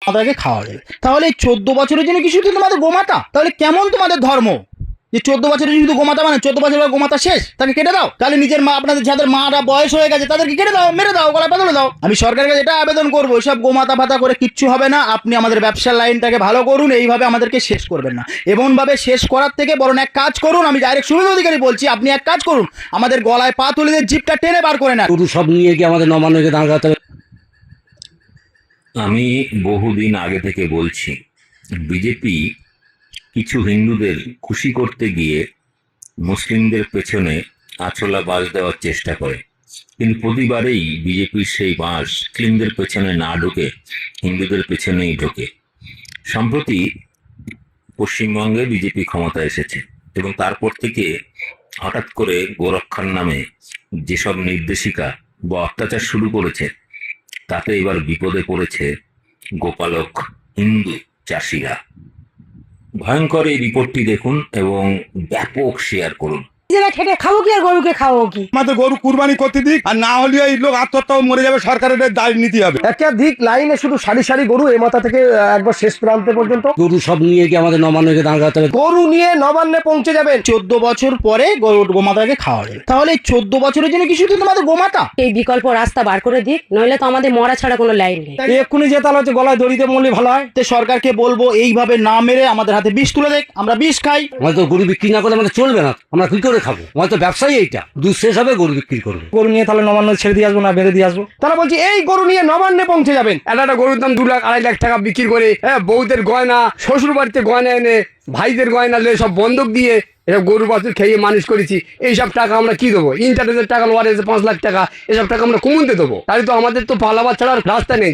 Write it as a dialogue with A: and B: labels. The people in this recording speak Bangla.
A: মাতাকে খাওয়া যাবে। তাহলে এই 14 বছরের জন্য কি শুধু তোমাদের গোমাতা? তাহলে কেমন তোমাদের ধর্ম যে 14 বছরের শুধু গোমাতা, মানে 14 বছরের গোমাতা শেষ, তাকে কেটে দাও? তাহলে নিজের মা, আপনাদের যাদের মারা বয়স হয়ে গেছে তাদেরকে কেটে দাও, মেরে দাও, গলায় পাতলে দাও। আমি সরকারের কাছে এটা আবেদন করবো, এসব গোমাতা ফাতা করে কিচ্ছু হবে না। আপনি আমাদের ব্যবসার লাইনটাকে ভালো করুন, এইভাবে আমাদেরকে শেষ করবেন না। এমনভাবে শেষ করার থেকে বরং এক কাজ করুন, আমি ডাইরেক্ট সুবিধা অধিকারী বলছি, আপনি এক কাজ করুন, আমাদের গলায় পা তুলে দিয়ে জিপটা টেনে বার করে না।
B: গরু সব নিয়ে গিয়ে আমাদের নবান্নকে দাঁড় করাতে হবে।
C: আমি বহুদিন আগে থেকে বলছি, বিজেপি কিছু হিন্দুদের খুশি করতে গিয়ে মুসলিমদের পেছনে আছলা বাঁশ দেওয়ার চেষ্টা করে, কিন্তু প্রতিবারেই বিজেপির সেই বাঁশ মুসলিমদের পেছনে না ঢুকে হিন্দুদের পেছনেই ঢোকে। সম্প্রতি পশ্চিমবঙ্গে বিজেপি ক্ষমতা এসেছে এবং তারপর থেকে হঠাৎ করে গোরক্ষার নামে যেসব নির্দেশিকা বা অত্যাচার শুরু করেছে, তাতে এবার বিপদে পড়েছে গোপালক হিন্দু চাষিরা। ভয়ঙ্কর এই রিপোর্টটি দেখুন এবং ব্যাপক শেয়ার করুন।
D: নিজেরা খেটে খাবো কি আর গরুকে খাবো কি?
E: আমাদের গরু কুরবানি করতে দিক, আর না হলে এই লোক আত্মহত্যা মরে যাবে, সরকারের দায় নিতে হবে।
F: একাধিক লাইনে শুধু সারি সারি গরু, এ মাথা থেকে একবার শেষ প্রান্তে পর্যন্ত
B: গরু সব নিয়ে গিয়ে আমাদের নবান্নকে দাঁড় করাতে হবে।
F: গরু নিয়ে নবান্নে পৌঁছে যাবেন।
A: 14 বছর পরে গোমাতাকে খাওয়া যাবে। তাহলে এই 14 বছরের জন্য কি শুধু তোমাদের গোমাতা?
D: এই বিকল্প রাস্তা বার করে দিক, নইলে তো আমাদের মরা ছাড়া কোনো লাইন নেই।
F: এক্ষুনি যে তাহলে হচ্ছে গলায় দড়িতে মরলে ভালো হয়।
A: তে সরকারকে বলবো এইভাবে না মেরে আমাদের হাতে বিষ তুলে দেখ, আমরা বিষ খাই।
B: আমাদের তো গরু বিক্রি না করলে আমাদের চলবে না, আমরা কি করে খাবো? আমাদের তো ব্যবসায়ী এইটা, দুধ শেষ হবে গরু বিক্রি করবে।
F: গরু নিয়ে তাহলে নবান্ন ছেড়ে দিয়ে আসবো না বেঁধে দিয়ে আসবো? তারা বলছি এই গরু নিয়ে নবান্নে পৌঁছে যাবেন।
G: একটা গরুর দাম 2 লাখ 2.5 লাখ টাকা বিক্রি করে, বউদের গয়না, শ্বশুর বাড়িতে গয়না এনে, ভাইদের গয়না নিয়ে সব বন্ধক দিয়ে এসব গরু বাছুর খেয়ে মানুষ করেছি। এইসব টাকা আমরা কি দেবো? ইন্টারেস্টের টাকা লোয়ার 5 লাখ টাকা, এসব টাকা আমরা কমতে দেবো? তাহলে তো আমাদের তো পালাবার ছাড়া রাস্তা নেই।